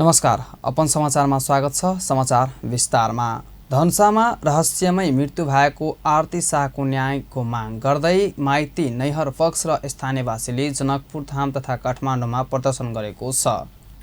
नमस्कार, अपन समाचारमा स्वागत छ। समाचार विस्तारमा। धनुषामा रहस्यमय मृत्यु भएको आरती शाहको न्यायको माग गर्दै माइती नैहर पक्ष र स्थानीयवासीले जनकपुर धाम तथा काठमाडौँमा प्रदर्शन गरेको छ।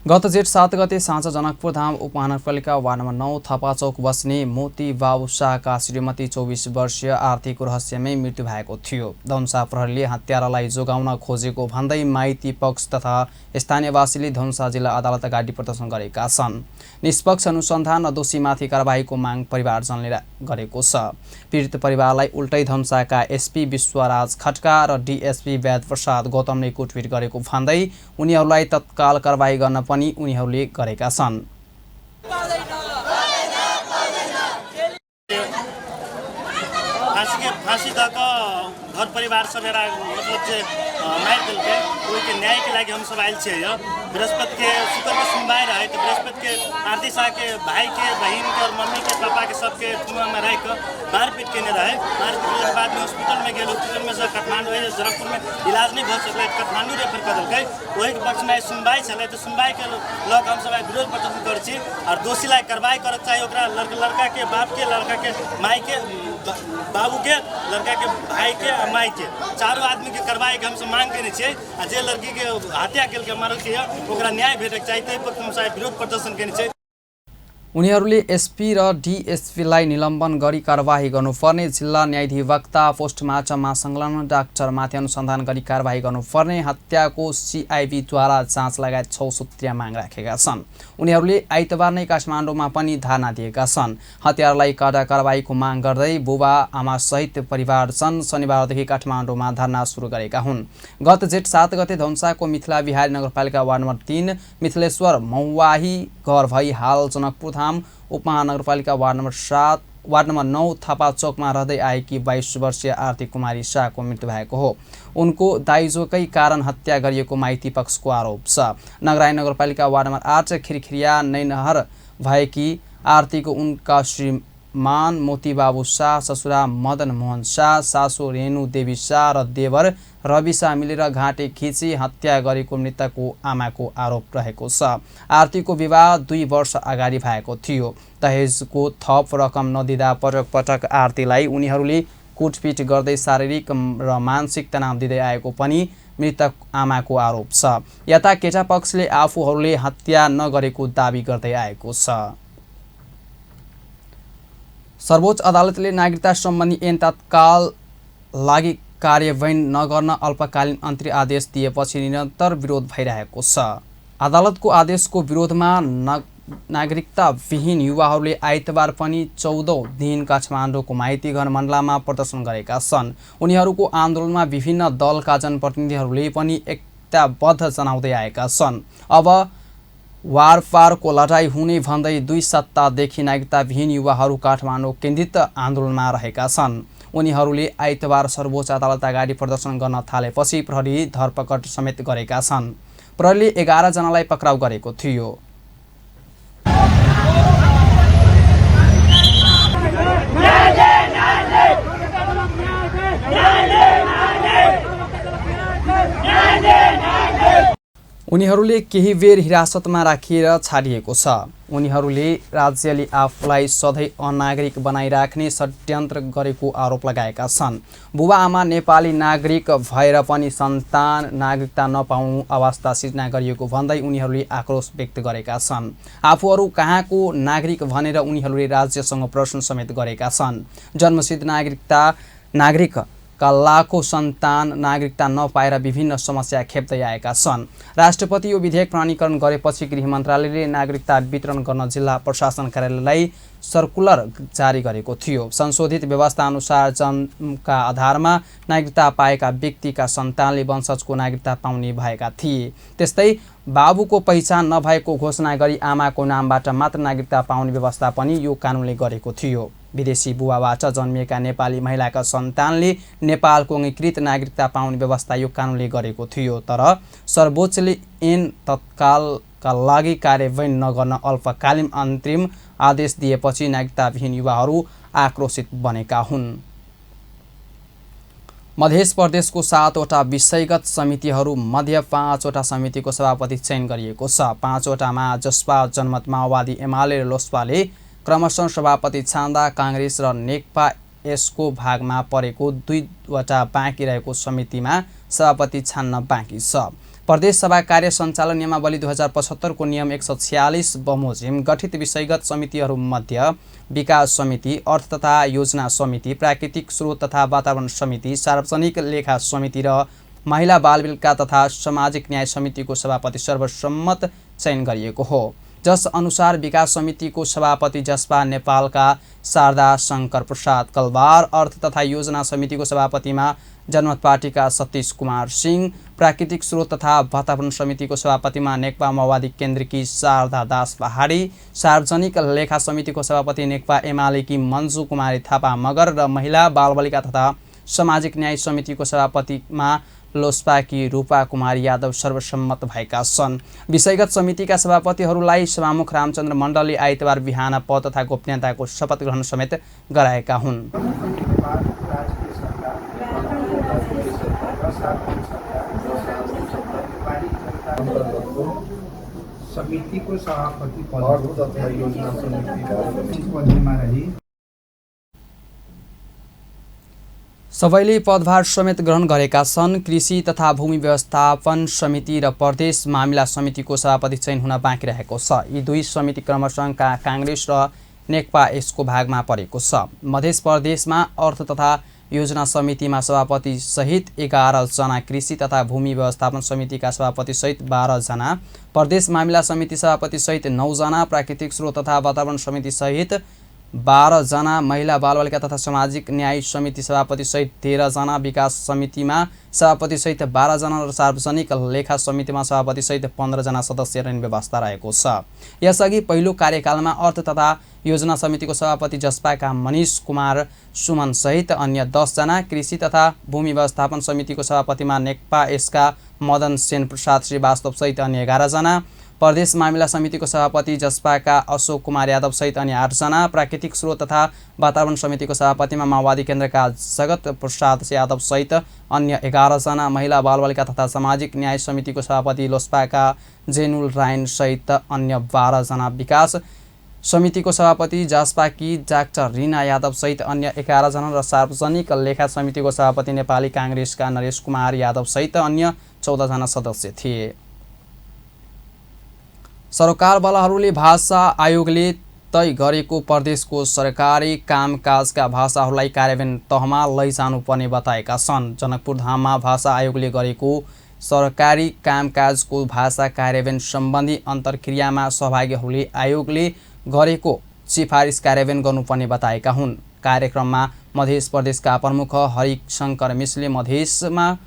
गत जेठ 7 गते साँझ जनकपुर धाम उपमहानगरपालिका वार्ड नम्बर 9 थापाचौक बस्ने मोती बाबु शाहका श्रीमती 24 वर्षीय आरतीको रहस्यमय मृत्यु भएको थियो। धनुषा प्रहरीले हत्यारालाई जोगाउन खोजेको भन्दै माइती पक्ष तथा स्थानीयवासीले धनुषा जिल्ला अदालत अगाडि प्रदर्शन गरेका छन्। निष्पक्ष अनुसन्धान र दोषीमाथि कारबाहीको माग परिवारजनले गरेको छ। पीडित परिवारलाई उल्टै धनुषाका एसपी विश्वराज खड्का र डीएसपी वेद प्रसाद गौतमले कुटपिट गरेको भन्दै उनीहरूलाई तत्काल कारबाही गर्न पनि उनीहरूले गरेका छन्। फांसी तक घर परिवार सब मतलब मार दिल्के के न्याय के लागि हम सब आयल छे। बृहस्पति के शुक्र के सुनवाई रहे तो बृहस्पति के आरती शाह के भाई के बहन के और मम्मी के पापा के सबके कुआं में रह कर मारपीट केने रहे। मारपीट के बाद में हॉस्पिटल में गए। हॉस्पिटल में से काठमांडू जनकपुर में इलाज नहीं भ सकल, काठमांडू रेफर कर दिल्क। वही के पक्ष में सुनवाई चले तो सुनवाई के लग हम सब विरोध प्रदर्शन कर छी और दोषीलाई कार्रवाई करे चाहिए। लड़का के बाप के, लड़का के माई के, बाबू के, लड़का के भाई के, माई के, चारों आदमी के कार्रवाई के हम सब मांग केने छियै। आ जे लड़की के हत्या केलकै मारलकै ओकरा न्याय भेटक चाहिए। तै पर हम सब विरोध प्रदर्शन केने छियै। उनीहरूले एसपी र डीएसपीलाई निलम्बन गरी कारबाही गर्नुपर्ने, जिल्ला न्यायाधिवक्ता पोस्टमार्टममा संलग्न डाक्टरमाथि अनुसन्धान गरी कारबाही गर्नुपर्ने, हत्याको सीआईबीद्वारा जाँच लगायत 6 सूत्रीय माग राखेका छन्। उनीहरूले आइतबार नै काठमाडौँमा पनि धारणा दिएका छन्। हत्यारालाई कडा कारबाहीको माग गर्दै बुबा आमासहित परिवारजन शनिबारदेखि काठमाडौँमा धरना सुरु गरेका हुन्। गत जेठ 7 गते धनुषाको मिथिला बिहारी नगरपालिका वार्ड नम्बर 3 मिथिलेश्वर मौवाही घर भई हाल जनकपुर उपमहानगरपालिका वार्ड नम्बर 9 थापाचौकमा रहँदै आएकी 22 वर्षीय आरती कुमारी शाहको मृत्यु भएको हो। उनको दाइजोकै कारण हत्या गरिएको माइती पक्षको आरोप छ। नगराई नगरपालिका वार्ड नम्बर 8 खिरखिरिया नैनहर भएकी आरतीको उनका श्रीमान मोती बाबु शाह, ससुरा मदन मोहन शाह, सासू रेणु देवी शाह र देवर रवि शाह मिलेर घाँटे खिची हत्या गरेको मृतकको आमाको आरोप रहेको छ। आरतीको विवाह 2 वर्ष अगाडि भएको थियो। दहेजको थप रकम नदिँदा पटक पटक आरतीलाई उनीहरूले कुटपिट गर्दै शारीरिक र मानसिक तनाव दिँदै आएको पनि मृतक आमाको आरोप छ। यता केटा पक्षले आफूहरूले हत्या नगरेको दाबी गर्दै आएको छ। सर्वोच्च अदालतले नागरिकता सम्बन्धी ऐन तत्काल लागि कार्यान्वयन नगर्न अल्पकालीन अन्तरिम आदेश दिएपछि निरन्तर विरोध भइरहेको छ। अदालतको आदेशको विरोधमा नागरिकता विहीन युवाहरूले आइतबार पनि 14औं दिन काठमाडौँको माइती घर मण्डलामा प्रदर्शन गरेका छन्। उनीहरूको आन्दोलनमा विभिन्न दलका जनप्रतिनिधिहरूले पनि एकताबद्ध जनाउँदै आएका छन्। अब वारपारको लडाईँ हुने भन्दै 2 सप्ताहदेखि नागरिकता विहीन युवाहरू काठमाडौँ केन्द्रित आन्दोलनमा रहेका छन्। उनीहरूले आइतबार सर्वोच्च अदालत अगाडि प्रदर्शन गर्न थालेपछि प्रहरीले धरपकड समेत गरेका छन्। प्रहरीले 11 जनालाई पक्राउ गरेको थियो। उनीहरूले केही बेर हिरासतमा राखिएर छाडिएको छ। उनीहरूले राज्यले आफूलाई सधैँ अनागरिक बनाइराख्ने षड्यन्त्र गरेको आरोप लगाएका छन्। बुबा आमा नेपाली नागरिक भएर पनि सन्तान नागरिकता नपाउनु अवस्था सिर्जना गरिएको भन्दै उनीहरूले आक्रोश व्यक्त गरेका छन्। आफूहरू कहाँको नागरिक भनेर उनीहरूले राज्यसँग प्रश्न समेत गरेका छन्। जन्मसिद्ध नागरिक लाखौं सन्तान नागरिकता नपाएर विभिन्न समस्या खेप्दै आएका छन्। राष्ट्रपति यो विधेयक प्रमाणीकरण गरेपछि गृह मन्त्रालयले नागरिकता वितरण गर्न जिल्ला प्रशासन कार्यालयलाई सर्कुलर जारी गरेको थियो। संशोधित व्यवस्था अनुसार जन्मका आधारमा नागरिकता पाएका व्यक्तिका सन्तानले वंशजको नागरिकता पाउने भएका थिए। त्यस्तै बाबुको पहिचान नभएको घोषणा गरी आमाको नामबाट मात्र नागरिकता पाउने व्यवस्था पनि यो कानुनले गरेको थियो। विदेशी बुबाबाट जन्मिएका नेपाली महिलाका सन्तानले नेपालको अंगीकृत नागरिकता पाउने व्यवस्था यो कानुनले गरेको थियो। तर सर्वोच्चले ऐन तत्कालका लागि कार्यान्वयन नगर्न अल्पकालीन अन्तरिम आदेश दिएपछि नागरिकता विहीन युवाहरू आक्रोशित बनेका हुन्। मध्य प्रदेशको 7वटा विषयगत समितिहरूमध्ये 5वटा समितिको सभापति चयन गरिएको छ। 5वटामा जसपा, जनमत, माओवादी, एमाले र लोसपाले क्रमशः सभापति छान्दा काङ्ग्रेस र नेकपा यसको भागमा परेको 2वटा बाँकी रहेको समितिमा सभापति छान्न बाँकी छ। प्रदेश सभा कार्य सञ्चालन नियमावली 2075 को नियम 146 बमोजिम गठित विषयगत समितिहरूमध्ये विकास समिति, अर्थ तथा योजना समिति, प्राकृतिक स्रोत तथा वातावरण समिति, सार्वजनिक लेखा समिति र महिला बालविका तथा सामाजिक न्याय समितिको सभापति सर्वसम्मत चयन गरिएको हो। जस अनुसार विकास समितिको सभापति जसपा नेपालका शारदा शङ्कर प्रसाद कलवार, अर्थ तथा योजना समितिको सभापतिमा जनमत पार्टीका सतीश कुमार सिंह, प्राकृतिक स्रोत तथा वातावरण समितिको सभापतिमा नेकपा माओवादी केन्द्रकी शारदा दास पहाडी, सार्वजनिक लेखा समितिको सभापति नेकपा एमालेकी मन्जु कुमारी थापा मगर र महिला बालबालिका तथा सामाजिक न्याय समितिको सभापतिमा लोसपाकी रूपा कुमारी यादव सर्वसम्मत भएका छन्। विषयगत समितिका सभापतिहरूलाई सभामुख रामचन्द्र मण्डलले आइतबार बिहान पद तथा गोपनीयताको शपथ ग्रहण समेत गराएका हुन्। समितिको सभापति पद तथा योजना समितिको पदमा रही सबैले पदभार समेत ग्रहण गरेका छन्। कृषि तथा भूमि व्यवस्थापन समिति र प्रदेश मामिला समितिको सभापति चयन हुन बाँकी रहेको छ। यी दुई समिति क्रमशः काङ्ग्रेस र नेकपा यसको भागमा परेको छ। मध्य प्रदेशमा अर्थ तथा योजना समितिमा सभापति सहित 11 जना, कृषि तथा भूमि व्यवस्थापन समितिका सभापति सहित 12 जना, प्रदेश मामिला समिति सभापति सहित 9 जना, प्राकृतिक स्रोत तथा वातावरण समिति सहित 12 जना, महिला बालबालिका तथा सामाजिक न्याय समिति सभापति सहित 13 जना, विकास समितिमा सभापति सहित 12 जना र सार्वजनिक लेखा समितिमा सभापति सहित 15 जना सदस्य रहने व्यवस्था रहेको छ। यसअघि पहिलो कार्यकालमा अर्थ तथा योजना समितिको सभापति जसपाका मनिष कुमार सुमन सहित अन्य 10 जना, कृषि तथा भूमि व्यवस्थापन समितिको सभापतिमा नेकपा यसका मदन सेन प्रसाद श्रीवास्तव सहित अन्य 11 जना, प्रदेश मामिला समितिको सभापति जसपाका अशोक कुमार यादव सहित अन्य 8 जना, प्राकृतिक स्रोत तथा वातावरण समितिको सभापतिमा माओवादी केन्द्रका जगत प्रसाद यादव सहित अन्य 11 जना, महिला बालबालिका तथा सामाजिक न्याय समितिको सभापति लोसपाका जेनुल रायन सहित अन्य 12 जना, विकास समितिको सभापति जासपाकी डाक्टर रिना यादव सहित अन्य 11 जना र सार्वजनिक लेखा समितिको सभापति नेपाली काङ्ग्रेसका नरेश कुमार यादव सहित अन्य 14 जना सदस्य थिए। सरकारवालाहरूले भाषा आयोगले तय गरेको प्रदेशको सरकारी कामकाजका भाषाहरूलाई कार्यान्वयन तहमा लैजानुपर्ने बताएका छन्। जनकपुर धाममा भाषा आयोगले गरेको सरकारी कामकाजको भाषा कार्यान्वयन सम्बन्धी अन्तर्क्रियामा सहभागीहरूले आयोगले गरेको सिफारिस कार्यान्वयन गर्नुपर्ने बताएका हुन्। कार्यक्रममा मध्य प्रदेशका प्रमुख हरिशङ्कर मिश्रले मधेसमा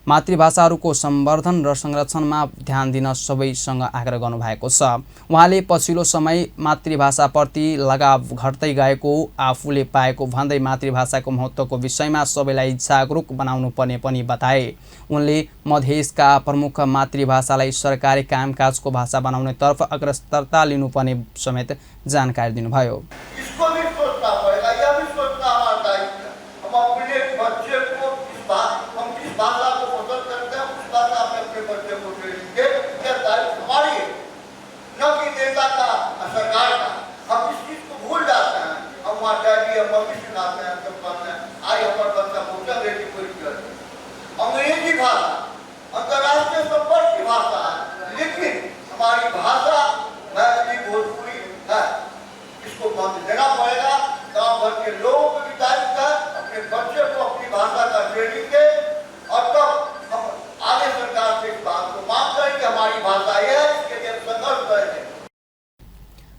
मातृभाषाहरूको सम्वर्धन र संरक्षणमा ध्यान दिन सबैसँग आग्रह गर्नुभएको छ। उहाँले पछिल्लो समय मातृभाषाप्रति लगाव घट्दै गएको आफूले पाएको भन्दै मातृभाषाको महत्त्वको विषयमा सबैलाई जागरुक बनाउनु पर्ने पनि बताए। उनले मधेसका प्रमुख मातृभाषालाई सरकारी कामकाजको भाषा बनाउनेतर्फ अग्रसरता लिनुपर्ने समेत जानकारी दिनुभयो। अंग्रेजी भाषा अंतर्राष्ट्रीय संपर्क की भाषा है, लेकिन हमारी भाषा मैथिली भोजपुरी है, इसको महत्व देना पड़ेगा। गांव भर के लोगों को भी दायित्व है अपने बच्चे को अपनी भाषा का ट्रेनिंग दे और तब हम आगे सरकार से इस बात को मांग करें कि हमारी भाषा यह है, इसके लिए संघर्ष करें।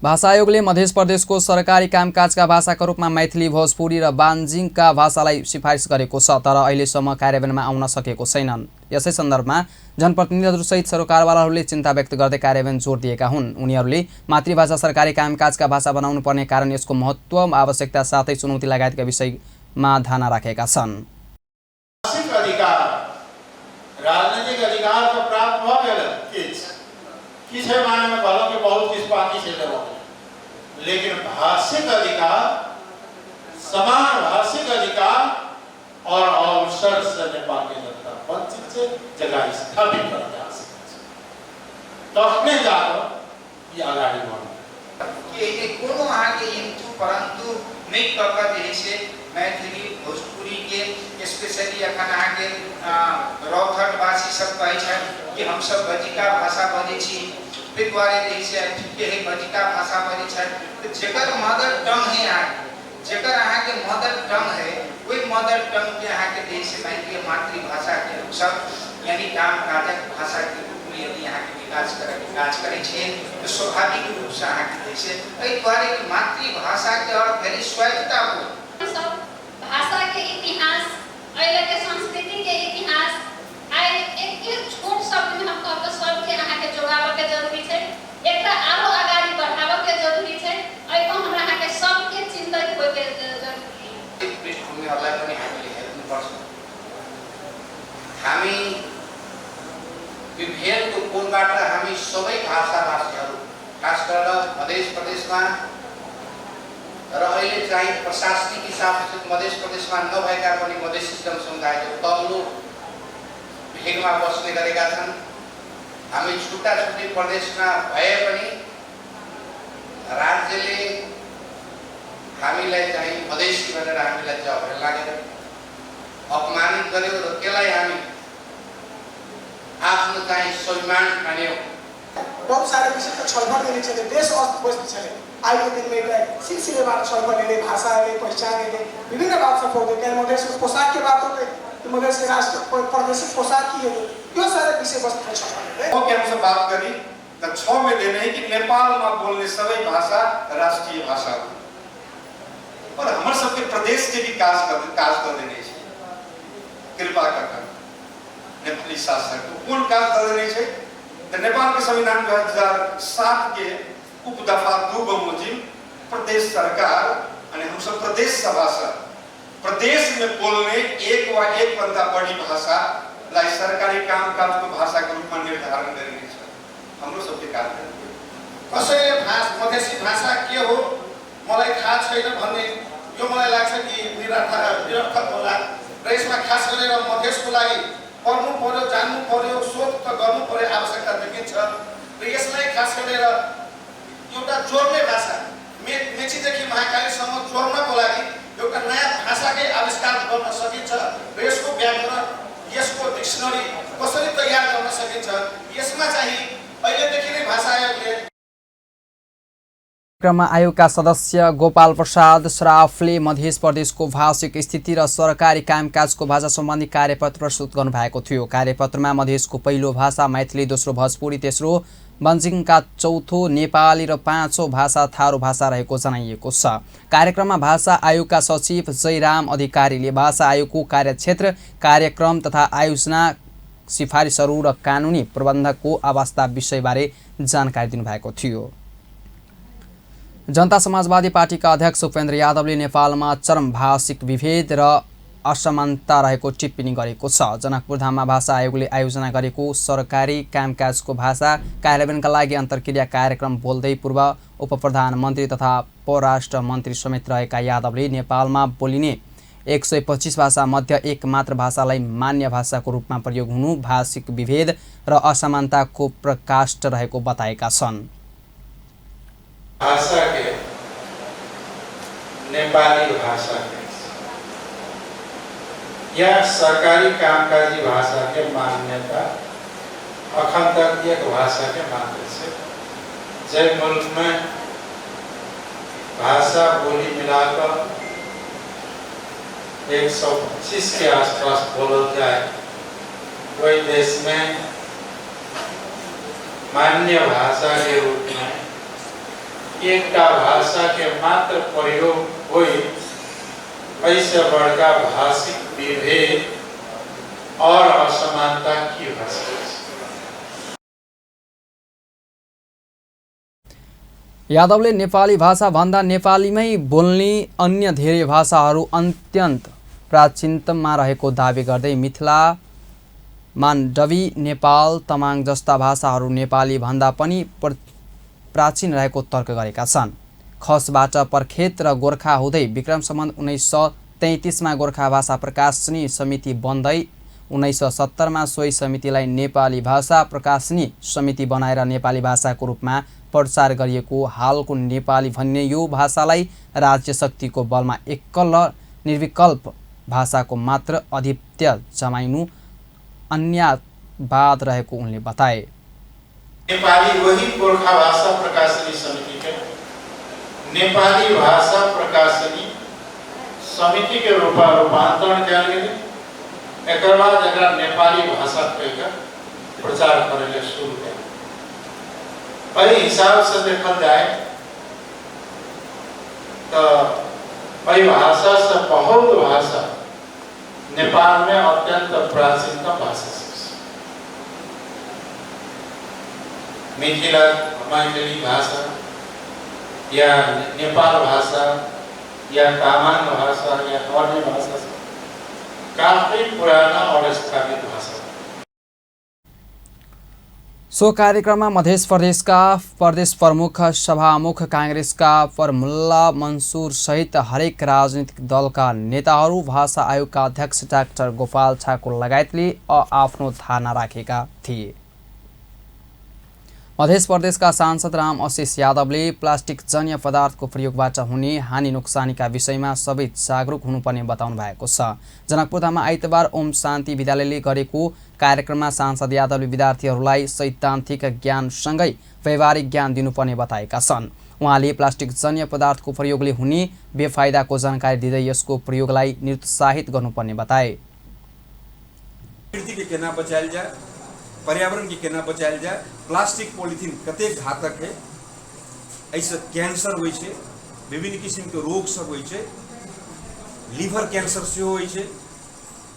भाषा आयोगले मध्य प्रदेशको सरकारी कामकाजका भाषाका रूपमा मैथिली, भोजपुरी र बान्जिङका भाषालाई सिफारिस गरेको छ, तर अहिलेसम्म कार्यान्वयनमा आउन सकेको छैनन्। यसै सन्दर्भमा जनप्रतिनिधिहरूसहित सरकारवालाहरूले चिन्ता व्यक्त गर्दै कार्यान्वयन जोड दिएका हुन्। उनीहरूले मातृभाषा सरकारी कामकाजका भाषा बनाउनु पर्ने कारण, यसको महत्त्व, आवश्यकता साथै चुनौती लगायतका विषयमा ध्यान राखेका छन्। राजनीतिक अधिकार तो प्राप्त हो गए किस माने में भलो कि बहुत किस पानी से लेवो, लेकिन भाषिक अधिकार, समान भाषिक अधिकार और अवसर से नेपाल की जनता वंचित से जगह स्थापित करने आ सकते तो अपने जाकर ये अगाडि बढ्नु कि कोनो आगे इन्तु परंतु नहीं कका देशे मैथिली भोजपुरी के स्पेशली अखन आगे रौथट वासी सब कहै छै कि हम सब बजिका भाषा बजै छी ते द्वारे देशे ठीक है बजिका भाषा बजै छै तो जेकर मदर टंग है आगे जेकर अहाँ के मदर टंग है वही मदर टंग के अहाँ के देश मैथिली मातृभाषा के सब यानी काम काजक भाषा के रूप में यदि यहाँ के विकास करे छे तो स्वाभाविक रूप से अहाँ के देश एहि द्वारे कि मातृभाषा के और भेरी स्वायत्तता हो सब भाषा के इतिहास अहिले के संस्कृति के इतिहास आइ एक छोट शब्द में हम कहब सब के अहाँ के जोड़ाबे के जरूरी छै एकरा आरो अगाडि बढ़ाबे के जरूरी छै एहि को हमरा अहाँ के सब के चिंतन होय के जरूरी है पृष्ठभूमिहरुलाई पनि हामीले हेर्नु पर्छ हामी विभेदको कोणबाट हामी सबै भाषाभाषीहरू खास गरेर मध्य प्रदेशमा र अहिले चाहिँ प्रशासनिक हिसाबले मध्य प्रदेशमा नभएका पनि मध्य सिस्टम समुदायको तल्लो भेगमा बस्ने गरेका छन् हामी छुट्टा छुट्टी प्रदेशमा भए पनि राज्यले हामीलाई चाहिँ मधेसी भनेर हामीलाई चाहिँ अवहेलना गर्यो अपमानित गर्यो र त्यसलाई हामी आफ्नो चाहिँ सम्मान ठान्यौं बहुत सारे विषय का छलफल करने चाहिए देश अस्त चले आज के दिन में सिलसिले बात छलफल ले भाषा ले पहचान ले विभिन्न बात सब होते हैं मधेश पोशाक की बात होते तो मधेश के राष्ट्र प्रादेशिक पोशाक की है यो सारे विषय वस्तु छलफल वो क्या हमसे बात करी तो 6 में देने हैं कि नेपाल में बोलने सभी भाषा राष्ट्रीय भाषा हो और हमारे सबके प्रदेश के भी काज कर देने चाहिए कृपा कर नेपाली शासक कौन काज कर देने चाहिए तो नेपाल के संविधान 2007 के उपदफा 2 बमोजिम प्रदेश सरकार और हम सब प्रदेश सभा से प्रदेश में बोलने एक व एक बंदा बड़ी भाषा लाई सरकारी कामकाज को भाषा के रूप में निर्धारण करेंगे हमरो सबके कार्य कसैले मधेसी भाषा के हो मलाई थाहा छैन भन्ने यो मलाई लाग्छ कि निरर्थक होला र यसमा खास गरेर मधेसको लागि पढ्नु पर्यो जान्नु पर्यो शोध त गर्नु पर्यो आवश्यकता देखिन्छ र यसलाई खास गरेर एउटा जोड्ने भाषा मेचीदेखि महाकालीसम्म जोड्नको लागि एउटा नयाँ भाषाकै आविष्कार गर्न सकिन्छ र यसको व्याकरण यसको डिक्सनरी कसरी तयार गर्न सकिन्छ यसमा चाहिँ अहिलेदेखि नै भाषा आयोगले कार्यक्रममा आयोगका सदस्य गोपाल प्रसाद श्राफले मध्य प्रदेशको भाषिक स्थिति र सरकारी कामकाजको भाषा सम्बन्धी कार्यपत्र प्रस्तुत गर्नुभएको थियो। कार्यपत्रमा मधेसको पहिलो भाषा मैथिली, दोस्रो भोजपुरी, तेस्रो बन्जिङका, चौथो नेपाली र पाँचौं भाषा थारू भाषा रहेको जनाइएको छ। कार्यक्रममा भाषा आयोगका सचिव जयराम अधिकारीले भाषा आयोगको कार्यक्षेत्र, कार्यक्रम तथा आयोजना, सिफारिसहरू र कानुनी प्रबन्धको अवस्था विषयबारे जानकारी दिनुभएको थियो। जनता समाजवादी पार्टीका अध्यक्ष उपेन्द्र यादवले नेपालमा चरम भाषिक विभेद र असमानता रहेको टिप्पणी गरेको छ। जनकपुरधाममा भाषा आयोगले आयोजना गरेको सरकारी कामकाजको भाषा कार्यान्वयनका लागि अन्तर्क्रिया कार्यक्रम बोल्दै पूर्व उपप्रधानमन्त्री तथा परराष्ट्र मन्त्री समेत रहेका यादवले नेपालमा बोलिने 125 भाषा मध्ये एक मात्र भाषालाई मान्य भाषाको रूपमा प्रयोग हुनु भाषिक विभेद र असमानताको प्रकाष्ठ रहेको बताएका छन्। भाषा के नेपाली भाषा के या सरकारी कामकाजी भाषा के मान्यता अखंडीय भाषा के मात्र से जय मुल्क में भाषा बोली मिलाकर 125 के आसपास बोला जाए वही देश में मान्य भाषा के रूप में एक का भाषा के मात्र प्रयोग हुई ऐसे बड़का भाषिक विभेद और असमानता की भाषा। यादवले नेपाली भाषा भन्दा नेपालीमै बोल्ने अन्य धेरै भाषाहरू अत्यन्त प्राचीनतममा रहेको दावी गर्दै मिथिला, मान्डवी, नेपाल, तमाङ जस्ता भाषाहरू नेपाली भन्दा पनि प्राचीन रहेको तर्क गरेका छन्। खसबाट पर्खेत र गोर्खा हुँदै विक्रम सम्बन्ध 1933मा गोर्खा भाषा प्रकाशनी समिति बन्दै 1970मा सोही समितिलाई नेपाली भाषा प्रकाशनी समिति बनाएर नेपाली भाषाको रूपमा प्रचार गरिएको हालको नेपाली भन्ने यो भाषालाई राज्य शक्तिको बलमा एकल र निर्विकल्प भाषाको मात्र आधिपत्य जमाइनु अन्यवाद रहेको उनले बताए। नेपाली वही गोर्खा भाषा प्रकाशनी समिति के नेपाली भाषा प्रकाशनी समिति के रूपांतरण किया गया। एक बाद एकरा नेपाली भाषा कह प्रचार करे शुरू किया। वही हिसाब से देखल जाए तो वही भाषा से बहुत भाषा नेपाल में अत्यंत प्राचीनतम भाषा मिथिला मैथिली भाषा या नेपाल भाषा या तामाङ भाषा या अन्य भाषा काफी पुराना और स्थापित भाषा। सो कार्यक्रममा मध्य प्रदेशका प्रदेश प्रमुख सभामुख कांग्रेसका फर्मुल्ला मंसूर सहित हरेक राजनीतिक दलका नेताहरू भाषा आयोगका अध्यक्ष डाक्टर गोपाल ठाकुर लगायतले आफ्नो धारणा राखेका थिए। मध्य प्रदेशका सांसद राम आशीष यादवले प्लास्टिक जन्य पदार्थको प्रयोगबाट हुने हानि नोक्सानीका विषयमा सबै जागरुक हुनुपर्ने बताउनु भएको छ। जनकपुरधाममा आइतबार ओम शान्ति विद्यालयले गरेको कार्यक्रममा सांसद यादवले विद्यार्थीहरूलाई सैद्धान्तिक ज्ञानसँगै व्यवहारिक ज्ञान दिनुपर्ने बताएका छन्। उहाँले प्लास्टिक जन्य पदार्थको प्रयोगले हुने बेफाइदाको जानकारी दिँदै यसको प्रयोगलाई निरुत्साहित गर्नुपर्ने बताए। प्रकृति के केना बचायल जाए, पर्यावरण के केना बचायल जाए, प्लास्टिक पॉलिथीन कतेक घातक है, ऐसे कैंसर होइ छै, विभिन्न किस्म के रोग सब होइ छै, लीवर कैंसर से होइ छै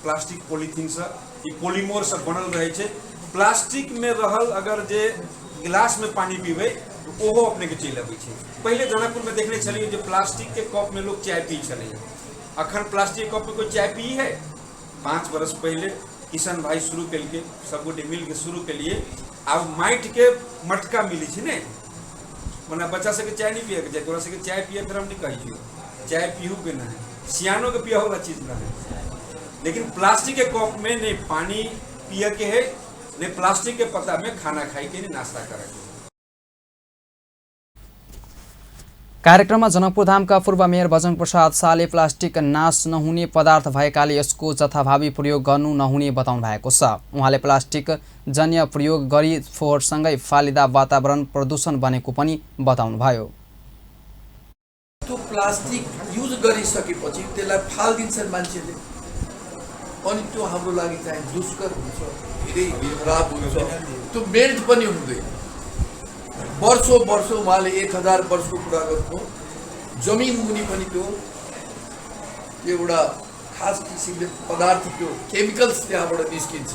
प्लास्टिक पॉलिथीन से, ई पॉलीमर सब बनल रहे छै। प्लास्टिक में रहल अगर जे गिलास में पानी पीबे तो ओहो अपने के चलि अबै छै। पहले जनकपुर में देखने छलिए जो प्लास्टिक के कप में लोग चाय पी छले, अखन प्लास्टिक कप में कोई चाय पी है। 5 वर्ष पहले किशन भाई शुरू के सब गोटे मिल के शुरू के लिए अब माइट के मटका मिली थी ने, मना बच्चा से चाय नहीं पिए जाए, तोरा से चाय पिए फिर हम नहीं कहियो चाय पीहू के ना है, सियानों के पिया वाला चीज ना है। लेकिन प्लास्टिक के कप में नहीं पानी पिए के है, नहीं प्लास्टिक के पत्ता में खाना खाई के नहीं नाश्ता करे। कार्यक्रममा जनकपुरधामका पूर्व मेयर भजन प्रसाद शाहले प्लास्टिक नाश नहुने पदार्थ भएकाले यसको जथाभावी प्रयोग गर्नु नहुने बताउनु भएको छ। उहाँले प्लास्टिक जन्य प्रयोग गरी फोहोरसँगै फालिदा वातावरण प्रदूषण बनेको पनि बताउनुभयो। त्यो प्लास्टिक युज गरिसकेपछि त्यसलाई फालिदिन्छन् मान्छेले, अनि त्यो हाम्रो लागि चाहिँ दुष्कर हुन्छ, धेरै खराब हुन्छ, त्यो मेल्ट पनि हुँदैन। वर्षों उहाँले 1000 वर्षको कुरा गर्नु, जमिन मुनि पनि त्यो एउटा खास किसिमले पदार्थ त्यो केमिकल्स त्यहाँबाट निस्किन्छ।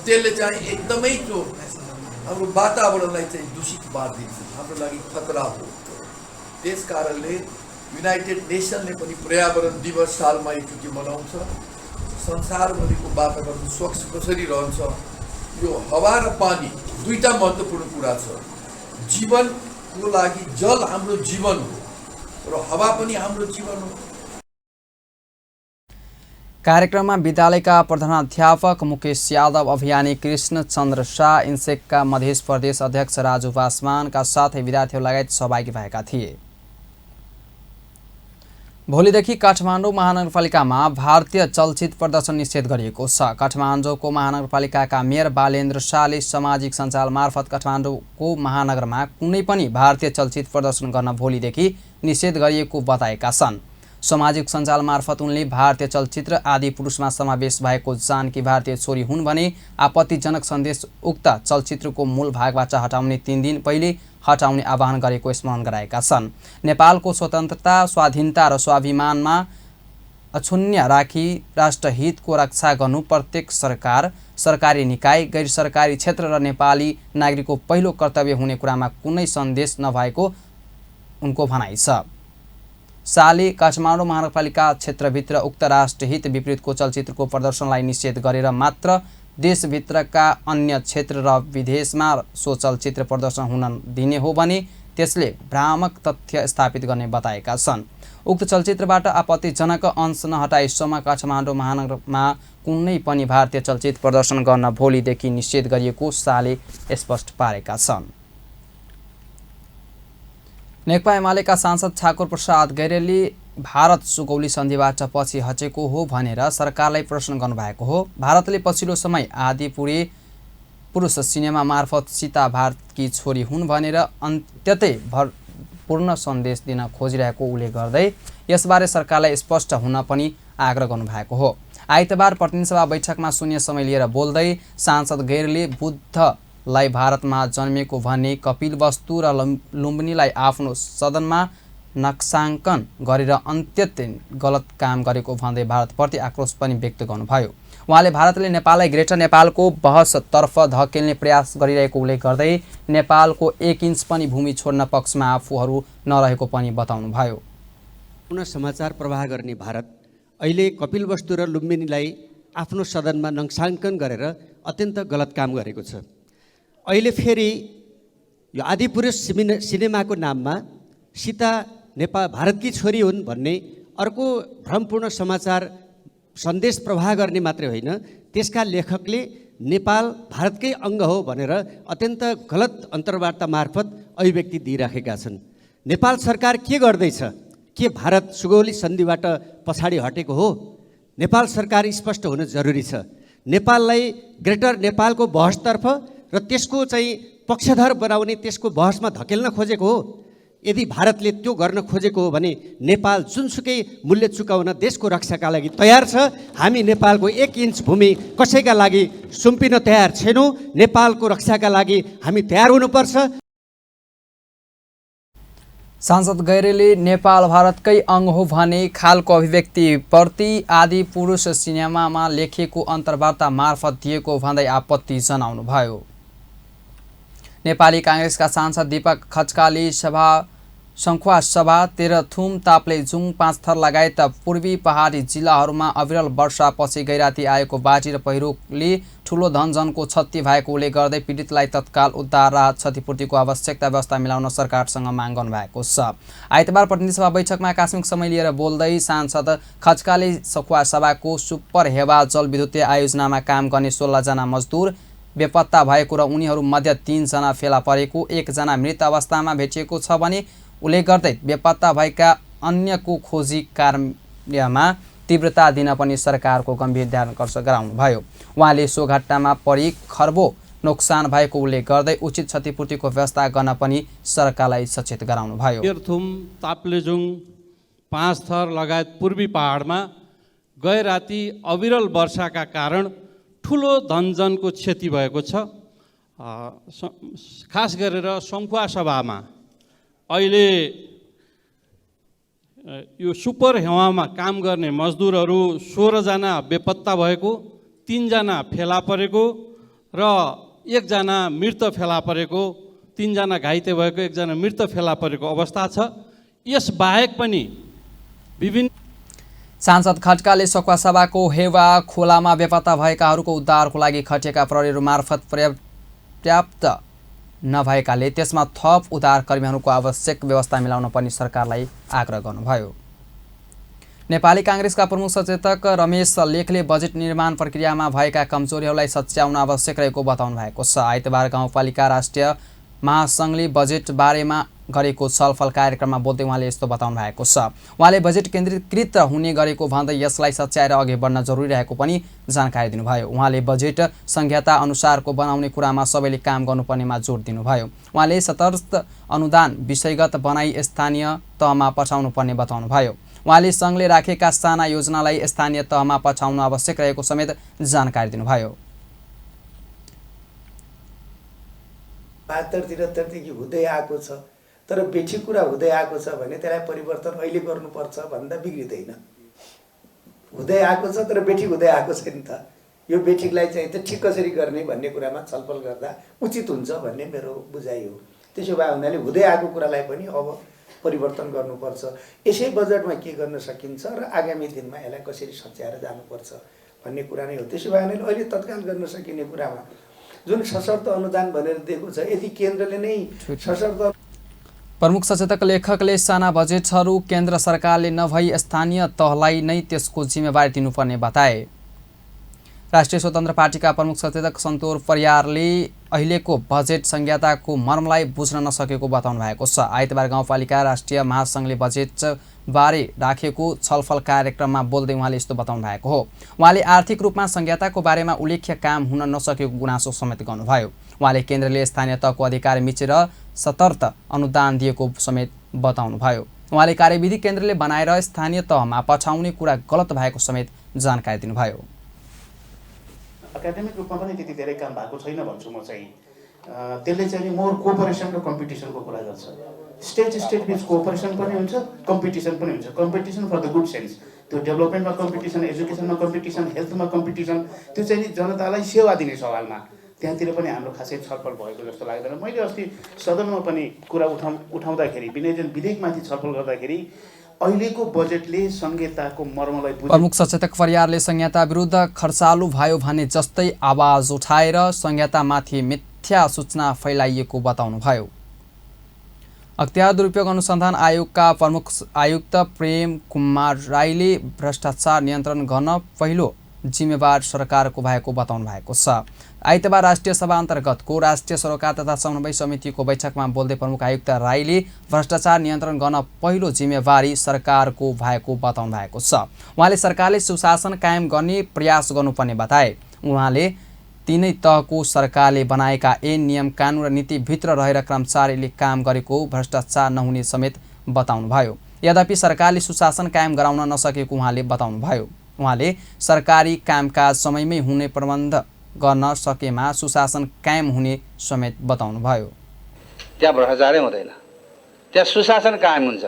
त्यसले चाहिँ एकदमै त्यो हाम्रो वातावरणलाई चाहिँ दूषित पारिदिन्छ, हाम्रो लागि खतरा हो। त्यस कारणले युनाइटेड नेसनले पनि पर्यावरण दिवस सालमा एकचोटि मनाउँछ। संसारभरिको वातावरण स्वच्छ कसरी रहन्छ, यो हावा र पानी दुईटा महत्त्वपूर्ण कुरा छ। जीवनको लागि जल हाम्रो जीवन हो र हावा पनि हाम्रो जीवन हो। कार्यक्रममा विद्यालयका प्रधानाध्यापक मुकेश यादव, अभियानी कृष्ण चन्द्र शाह, इन्सेकका मध्य प्रदेश अध्यक्ष राजु पासवानका साथै विद्यार्थीहरू लगायत सहभागी भएका थिए। भोलिदेखि काठमाडौँ महानगरपालिकामा भारतीय चलचित्र प्रदर्शन निषेध गरिएको छ। काठमाडौँको महानगरपालिकाका मेयर बालेन्द्र शाहले सामाजिक सञ्जाल मार्फत काठमाडौँको महानगरमा कुनै पनि भारतीय चलचित्र प्रदर्शन गर्न भोलिदेखि निषेध गरिएको बताएका छन्। सामाजिक सञ्जाल मार्फत उनले भारतीय चलचित्र आदि पुरुषमा समावेश भएको जानकी भारतीय छोरी हुन् भने आपत्तिजनक सन्देश उक्त चलचित्रको मूल भागबाट हटाउने 3 दिन पहिले हटाउने आह्वान गरेको स्मरण गराएका छन्। नेपालको स्वतन्त्रता, स्वाधीनता र स्वाभिमानमा अक्षुण्ण राखी राष्ट्रहितको रक्षा गर्नु प्रत्येक सरकार, सरकारी निकाय, गैर सरकारी क्षेत्र र नेपाली नागरिकको पहिलो कर्तव्य हुने कुरामा कुनै सन्देश नभएको उनको भनाइ छ। शाहले काठमाडौँ महानगरपालिका क्षेत्रभित्र उक्त राष्ट्रहित विपरीतको चलचित्रको प्रदर्शनलाई निषेध गरेर मात्र देशभित्रका अन्य क्षेत्र र विदेशमा सो चलचित्र प्रदर्शन हुन दिने हो भने त्यसले भ्रामक तथ्य स्थापित गर्ने बताएका छन्। उक्त चलचित्रबाट आपत्तिजनक अंश नहटाएसम्म काठमाडौँ महानगरमा कुनै पनि भारतीय चलचित्र प्रदर्शन गर्न भोलिदेखि निषेध गरिएको शाहले स्पष्ट पारेका छन्। नेकपा एमालेका सांसद ठाकुर प्रसाद गैरेलले भारत सुगौली सन्धिबाट पछि हटेको हो भनेर सरकारलाई प्रश्न गर्नुभएको हो। भारतले पछिल्लो समय आदिपुरे पुरुष सिनेमा मार्फत सीता भारतकी छोरी हुन् भनेर अन्त्यतै पूर्ण सन्देश दिन खोजिरहेको उल्लेख गर्दै यसबारे सरकारलाई स्पष्ट हुन पनि आग्रह गर्नुभएको हो। आइतबार प्रतिनिधि सभा बैठकमा शून्य समय लिएर बोल्दै सांसद गैरेलले बुद्धलाई भारतमा जन्मेको भन्ने कपिलवस्तु र लुम्बिनीलाई आफ्नो सदनमा नक्साङ्कन गरेर अन्त्यतै गलत काम गरेको भन्दै भारतप्रति आक्रोश पनि व्यक्त गर्नुभयो। उहाँले भारतले नेपाललाई ग्रेटर नेपालको बहसतर्फ धकेल्ने प्रयास गरिरहेको उल्लेख गर्दै नेपालको 1 इन्च पनि भूमि छोड्न पक्षमा आफूहरू नरहेको पनि बताउनुभयो। पुनः समाचार प्रवाह गर्ने भारत अहिले कपिलवस्तु र लुम्बिनीलाई आफ्नो सदनमा नक्साङ्कन गरेर अत्यन्त गलत काम गरेको छ। अहिले फेरि यो आदिपुरुष सिनेमाको नाममा सीता नेपाल भारतकी छोरी हुन् भन्ने अर्को भ्रमपूर्ण समाचार सन्देश प्रवाह गर्ने मात्रै होइन, त्यसका लेखकले नेपाल भारतकै अङ्ग हो भनेर अत्यन्त गलत अन्तर्वार्ता मार्फत अभिव्यक्ति दिइराखेका छन्। नेपाल सरकार के गर्दैछ? के भारत सुगौली सन्धिबाट पछाडि हटेको हो? नेपाल सरकार स्पष्ट हुन जरुरी छ। नेपाललाई ग्रेटर नेपालको बहसतर्फ र त्यसको चाहिँ पक्षधर बनाउने त्यसको बहसमा धकेल्न खोजेको हो। यदि भारतले त्यो गर्न खोजेको हो भने नेपाल जुनसुकै मूल्य चुकाउन देशको रक्षाका लागि तयार छ। हामी नेपालको 1 इन्च भूमि कसैका लागि सुम्पिन तयार छैनौँ। नेपालको रक्षाका लागि हामी तयार हुनुपर्छ। सांसद गैरेले नेपाल भारतकै अङ्ग हो भन्ने खालको अभिव्यक्तिप्रति आदिपुरुष सिनेमामा लेखिएको अन्तर्वार्ता मार्फत दिएको भन्दै आपत्ति जनाउनुभयो। नेपाली काङ्ग्रेसका सांसद दीपक खड्काले सङ्खुवा सभा तेह्रथुम ताप्लेजुङ पाँचथर लगायत पूर्वी पहाडी जिल्लाहरूमा अविरल वर्षापछि गैराती आएको बाढी र पहिरोले ठूलो धनजनको क्षति भएको उल्लेख गर्दै पीडितलाई तत्काल उद्धार राहत क्षतिपूर्तिको आवश्यकता व्यवस्था मिलाउन सरकारसँग माग गर्नुभएको छ। आइतबार प्रतिनिधि सभा बैठकमा आकस्मिक समय लिएर बोल्दै सांसद खड्काले सखुवा सभाको सुपर हेवा जलविद्युतीय आयोजनामा काम गर्ने 16 जना मजदुर बेपत्ता भएको र उनीहरूमध्ये 3 जना फेला परेको, 1 जना मृत अवस्थामा भेटिएको छ भने उल्लेख गर्दै बेपत्ता भएका अन्यको खोजी कार्यमा तीव्रता दिन पनि सरकारको गम्भीर ध्यान आकर्षण गराउनुभयो। उहाँले सो घटनामा परि खर्बो नोक्सान भएको उल्लेख गर्दै उचित क्षतिपूर्तिको व्यवस्था गर्न पनि सरकारलाई सचेत गराउनुभयो। तेह्रथुम ताप्लेजुङ पाँचथर लगायत पूर्वी पहाडमा गैराती अविरल वर्षाका कारण ठुलो धनजनको क्षति भएको छ। खास गरेर सङ्खुवा सभामा अहिले यो सुपर हेवामा काम गर्ने मजदुरहरू 16 जना बेपत्ता भएको, 3 जना फेला परेको र 1 जना मृत फेला परेको, 3 जना घाइते भएको, 1 जना मृत फेला परेको अवस्था छ। यस बाहेक पनि विभिन्न सांसद खड्काले सखुवा सभाको हेवा खोलामा बेपत्ता भएकाहरूको उद्धारको लागि खटिएका प्रहरीहरू मार्फत पर्याप्त नभएकाले त्यसमा थप उद्धारकर्मीहरूको आवश्यक व्यवस्था मिलाउन पनि सरकारलाई आग्रह गर्नुभयो। नेपाली काङ्ग्रेसका प्रमुख सचेतक रमेश लेखले बजेट निर्माण प्रक्रियामा भएका कमजोरीहरूलाई सच्याउन आवश्यक रहेको बताउनु भएको छ। आइतबार गाउँपालिका राष्ट्रिय महासङ्घले बजेट बारेमा गरेको छलफल कार्यक्रममा बोल्दै उहाँले यस्तो बताउनु भएको छ। उहाँले बजेट केन्द्रीकृत हुने गरेको भन्दै यसलाई सच्याएर अघि बढ्न जरुरी रहेको पनि जानकारी दिनुभयो। उहाँले बजेट संहिता अनुसारको बनाउने कुरामा सबैले काम गर्नुपर्नेमा जोड दिनुभयो। उहाँले सतर्क अनुदान विषयगत बनाई स्थानीय तहमा पठाउनु पर्ने बताउनुभयो। उहाँले सङ्घले राखेका साना योजनालाई स्थानीय तहमा पठाउनु आवश्यक रहेको समेत जानकारी दिनुभयो। 72-73 हुँदै आएको छ, तर बेठी कुरा हुँदै आएको छ भने त्यसलाई परिवर्तन अहिले गर्नुपर्छ भन्दा बिग्रिँदैन। हुँदै आएको छ तर बेठी हुँदै आएको छैन त, यो बेठीलाई चाहिँ त ठिक कसरी गर्ने भन्ने कुरामा छलफल गर्दा उचित हुन्छ भन्ने मेरो बुझाइ हो। त्यसो भए हुनाले हुँदै आएको कुरालाई पनि अब परिवर्तन गर्नुपर्छ। यसै बजेटमा के गर्न सकिन्छ र आगामी दिनमा यसलाई कसरी सच्याएर जानुपर्छ भन्ने कुरा नै हो। त्यसो भए हुनाले अहिले तत्काल गर्न सकिने कुरामा जुन सशर्त अनुदान भनेर दिएको छ, यदि केन्द्रले नै सशर्त प्रमुख सचेतक लेखकले साना बजेटहरू केन्द्र सरकारले नभई स्थानीय तहलाई नै त्यसको जिम्मेवारी दिनुपर्ने बताए। राष्ट्रिय स्वतन्त्र पार्टीका प्रमुख सचेतक सन्तोर परियारले अहिलेको बजेट संहिताको मर्मलाई बुझ्न नसकेको बताउनु भएको छ। आइतबार गाउँपालिका राष्ट्रिय महासङ्घले बजेटबारे राखेको छलफल कार्यक्रममा बोल्दै उहाँले यस्तो बताउनु भएको हो। उहाँले आर्थिक रूपमा संहिताको बारेमा उल्लेख्य काम हुन नसकेको गुनासो समेत गर्नुभयो। उहाँले केन्द्रले स्थानीय तहको अधिकार मिचेर सतर्क अनुदान दिएको समेत बताउनुभयो। उहाँले कार्यविधि केन्द्रले बनाएर स्थानीय तहमा पठाउने कुरा गलत भएको समेत जानकारी दिनुभयो। एकाडेमिक रूपमा पनि त्यति धेरै काम भएको छैन भन्छु म चाहिँ। त्यसले चाहिँ मोर कोअपरेसन र कम्पिटिसनको कुरा गर्छ। स्टेट बिच कोअपरेसन पनि हुन्छ, कम्पिटिसन पनि हुन्छ। Competition for the good sense, त्यो डेभलपमेन्टमा कम्पिटिसन, एजुकेसनमा कम्पिटिसन, हेल्थमा कम्पिटिसन, त्यो चाहिँ जनतालाई सेवा दिने सवालमा त्यहाँतिर पनि हाम्रो खासै छलफल भएको जस्तो लाग्दैन। मैले अस्ति सदनमा पनि कुरा उठाउँदाखेरि विनियोजन विधेयकमाथि छलफल गर्दाखेरि अहिलेको बजेटले संहिताको मर्मलाई प्रमुख सचेतक परियारले संहिता विरुद्ध खर्चालु भयो भने जस्तै आवाज उठाएर संहितामाथि मिथ्या सूचना फैलाइएको बताउनुभयो। अख्तियार दुरुपयोग अनुसन्धान आयोगका प्रमुख आयुक्त प्रेम कुमार राईले भ्रष्टाचार नियन्त्रण गर्न पहिलो जिम्मेवार सरकारको भएको बताउनु भएको छ। आइतबार राष्ट्रिय सभा अन्तर्गतको राष्ट्रिय सरोकार तथा समन्वय समितिको बैठकमा बोल्दै प्रमुख आयुक्त राईले भ्रष्टाचार नियन्त्रण गर्न पहिलो जिम्मेवारी सरकारको भएको बताउनु भएको छ। उहाँले सरकारले सुशासन कायम गर्ने प्रयास गर्नुपर्ने बताए। उहाँले तीनै तहको सरकारले बनाएका ऐन नियम कानुन र नीतिभित्र रहेर कर्मचारीले काम गरेको भ्रष्टाचार नहुने समेत बताउनुभयो। यद्यपि सरकारले सुशासन कायम गराउन नसकेको उहाँले बताउनुभयो। उहाँले सरकारी कामकाज समयमै हुने प्रबन्ध गर्न सकेमा सुशासन कायम हुने समेत बताउनुभयो। त्यहाँ भ्रष्टाचारै हुँदैन, त्यहाँ सुशासन कायम हुन्छ।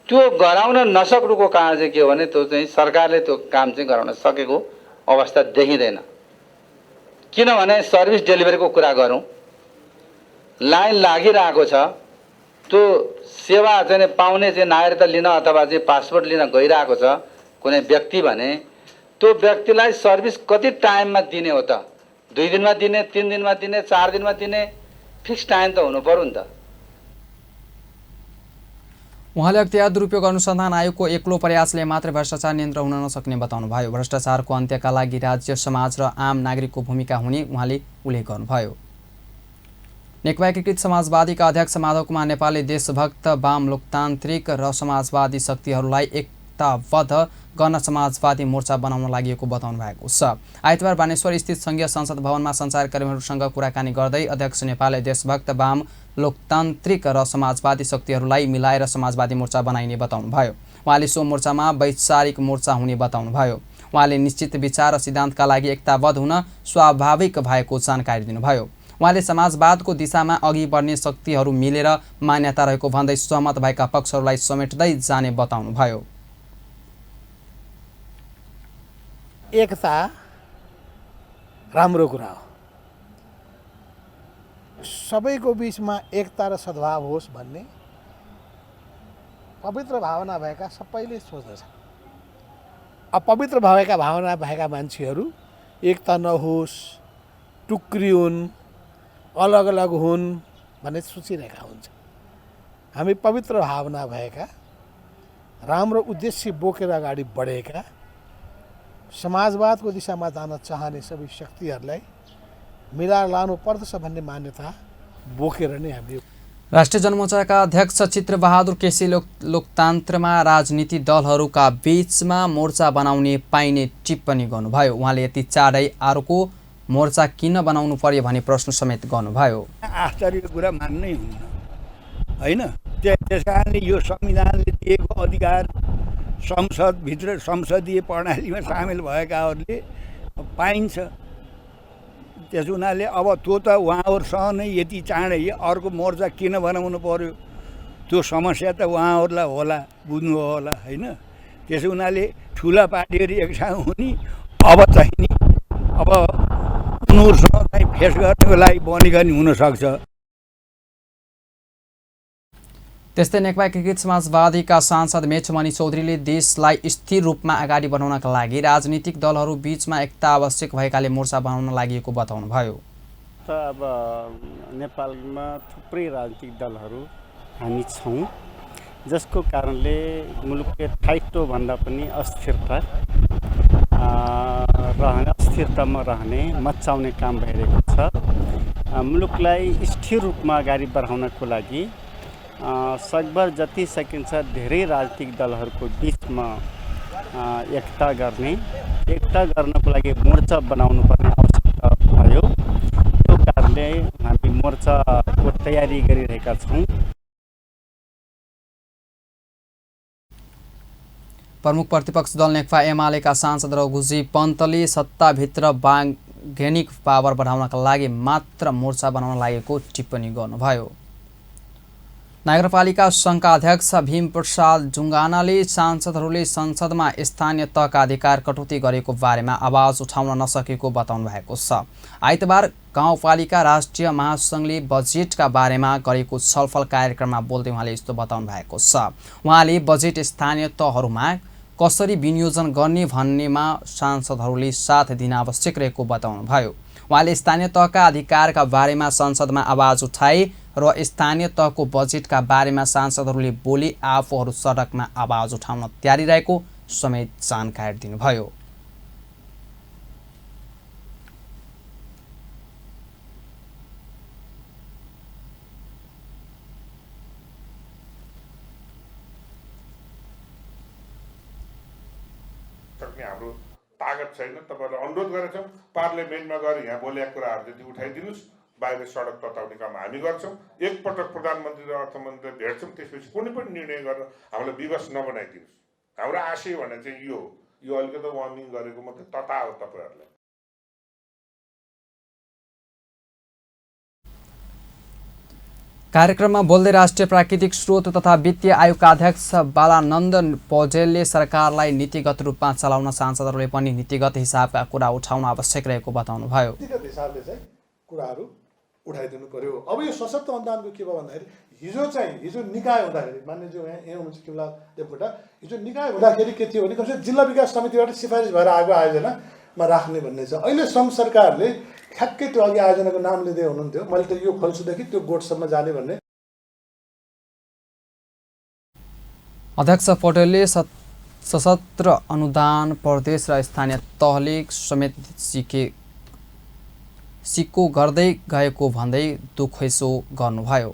त्यो गराउन नसक्नुको कारण चाहिँ के हो भने त्यो चाहिँ सरकारले त्यो काम चाहिँ गराउन सकेको अवस्था देखिँदैन। किनभने सर्भिस डेलिभरीको कुरा गरौँ, लाइन लागिरहेको छ, त्यो सेवा चाहिँ पाउने चाहिँ नागरिकता लिन अथवा चाहिँ पासपोर्ट लिन गइरहेको छ कुनै व्यक्ति भने त्यो व्यक्तिलाई सर्भिस कति टाइममा दिने हो त? 2 दिनमा दिने, 3 दिनमा दिने, 4 दिनमा दिने, फिक्स टाइम त हुनु पर्यो नि त। उहाँले अख्तियार दुरुपयोग अनुसन्धान आयोगको एक्लो प्रयासले मात्र भ्रष्टाचार नियन्त्रण हुन नसक्ने बताउनुभयो। भ्रष्टाचारको अन्त्यका लागि राज्य समाज र आम नागरिकको भूमिका हुने उहाँले उल्लेख गर्नुभयो। नेकपा एकीकृत समाजवादीका अध्यक्ष माधव कुमार नेपालले देशभक्त वाम लोकतान्त्रिक र समाजवादी शक्तिहरूलाई एकताबद्ध गर्न समाजवादी मोर्चा बनाउन लागि बताउनु भएको छ। आइतबार बानेश्वर स्थित संघीय संसद भवनमा सञ्चारकर्मीहरूसँग कुराकानी गर्दै अध्यक्ष नेपालले देशभक्त वाम लोकतान्त्रिक र समाजवादी शक्तिहरूलाई मिलाएर समाजवादी मोर्चा बनाइने बताउनुभयो। उहाँले सो मोर्चामा वैचारिक मोर्चा हुने बताउनुभयो। उहाँले निश्चित विचार र सिद्धान्तका लागि एकताबद्ध हुन स्वाभाविक भएको जानकारी दिनुभयो। उहाँले समाजवादको दिशामा अघि बढ्ने शक्तिहरू मिलेर मान्यता रहेको भन्दै सहमत भएका पक्षहरूलाई समेट्दै जाने बताउनुभयो। एकता राम्रो कुरा हो, सबैको बिचमा एकता र सद्भाव होस् भन्ने पवित्र भावना भएका सबैले सोच्दछन्। अपवित्र भावना भएका मान्छेहरू एकता नहोस्, टुक्रिउन्, अलग अलग हुन् भन्ने सोचिरहेका हुन्छ। हामी पवित्र भावना भएका, राम्रो उद्देश्य बोकेर अगाडि बढेका, समाजवादको दिशामा जान चाहने सबै शक्तिहरूलाई मिलाएर लानु पर्दछ भन्ने मान्यता बोकेर नै हामीले। राष्ट्रिय जनमोर्चाका अध्यक्ष चित्रबहादुर केसी लोकतन्त्रमा राजनीति दलहरूका बीचमा मोर्चा बनाउने पाइने टिप्पणी गर्नुभयो। उहाँले यति चाँडै अर्को मोर्चा किन बनाउनु पर्यो भन्ने प्रश्न समेत गर्नुभयो। आश्चर्यको कुरा मान्नै हुन्न होइन। त्यस कारणले यो संविधानले दिएको अधिकार संसदभित्र संसदीय प्रणालीमा सामेल भएकाहरूले पाइन्छ। त्यस हुनाले अब त्यो त उहाँहरूसँग नै यति चाँडै अर्को मोर्चा किन बनाउनु पर्यो, त्यो समस्या त उहाँहरूलाई होला, बुझ्नु होला होइन। त्यस हुनाले ठुला पार्टीहरू एकसँग हुने अब चाहिँ नि अब उनीहरूसँग चाहिँ फेस गर्नको लागि बनेको नि हुनसक्छ। त्यस्तै नेकपा एकीकृत समाजवादीका सांसद मेचमणि चौधरीले देशलाई स्थिर रूपमा अगाडि बढाउनका लागि राजनीतिक दलहरू बीचमा एकता आवश्यक भएकाले मोर्चा बनाउन लागि बताउनुभयो। अब नेपालमा थुप्रै राजनीतिक दलहरू हामी छौँ, जसको कारणले मुलुकले ठाइटो भन्दा पनि अस्थिरतामा रहने मच्चाउने काम भइरहेको छ। मुलुकलाई स्थिर रूपमा अगाडि बढाउनको लागि सकभर जति सकिन्छ धेरै राजनीतिक दलहरूको बिचमा एकता गर्नको लागि मोर्चा बनाउनु पर्ने आवश्यकता भयो। त्यो कारणले हामी मोर्चाको तयारी गरिरहेका छौँ। प्रमुख प्रतिपक्ष दल नेकपा एमालेका सांसद रघुजी पन्तले सत्ताभित्र वैज्ञानिक पावर बढाउनका लागि मात्र मोर्चा बनाउन लागेको टिप्पणी गर्नुभयो। नगरपालिका सङ्घका अध्यक्ष भीमप्रसाद ढुङ्गानाले सांसदहरूले संसदमा स्थानीय तहका अधिकार कटौती गरेको बारेमा आवाज उठाउन नसकेको बताउनु भएको छ। आइतबार गाउँपालिका राष्ट्रिय महासङ्घले बजेटका बारेमा गरेको छलफल कार्यक्रममा बोल्दै उहाँले यस्तो बताउनु भएको छ। उहाँले बजेट स्थानीय तहहरूमा कसरी विनियोजन गर्ने भन्नेमा सांसदहरूले साथ दिन आवश्यक रहेको बताउनुभयो। उहाँले स्थानीय तहका अधिकारका बारेमा संसदमा आवाज उठाए र स्थानीय तहको बजेटका बारेमा सांसदहरूले बोली आफूहरू सडकमा आवाज उठाउन तयारी रहेको समेत जानकारी दिनुभयो। हाम्रो तागत छैन, तपाईहरुलाई अनुरोध गरेका छौं पार्लियामेन्टमा गएर यहाँ बोलेका कुराहरु जति उठाइदिनुस्, बाहिर सडक तताउने काम हामी गर्छौं। एकपटक प्रधानमन्त्री र अर्थमन्त्री भेट्छौं, त्यसपछि कुनै पनि निर्णय गरेर हामीलाई विवश नबनाइदिनुस्। हाम्रो आशय भने चाहिँ यो अलिकति वार्मिङ गरेको मात्रै तताओ तपाईहरुलाई। कार्यक्रममा बोल्दै राष्ट्रिय प्राकृतिक स्रोत तथा वित्तीय आयोगका अध्यक्ष बालानन्द पौडेलले सरकारलाई नीतिगत रूपमा चलाउन सांसदहरूले पनि नीतिगत हिसाबका कुरा उठाउन आवश्यक रहेको बताउनुभयो। नीतिगत हिसाबले चाहिँ कुराहरू उठाइदिनु पर्यो। अब यो सशक्त अनुदानको के भयो भन्दाखेरि हिजो निकाय हुँदाखेरि मान्यज्यू यहाँ हुनुहुन्छ किमला देवकोटा, हिजो निकाय हुँदाखेरि के थियो भने कसै जिल्ला विकास समितिबाट सिफारिस भएर आएको आयोजनामा राख्ने भन्ने छ। अहिले सङ्घ सरकारले ठ्याक्कै त्यो अघि आयोजनाको नाम लिँदै हुनुहुन्थ्यो, मैले त यो खोल्छुदेखि त्यो गोठसम्म जाने भन्ने। अध्यक्ष पौडेलले सशस्त्र अनुदान प्रदेश र स्थानीय तहले समेत सिक्को गर्दै गएको भन्दै दुखैसो गर्नुभयो।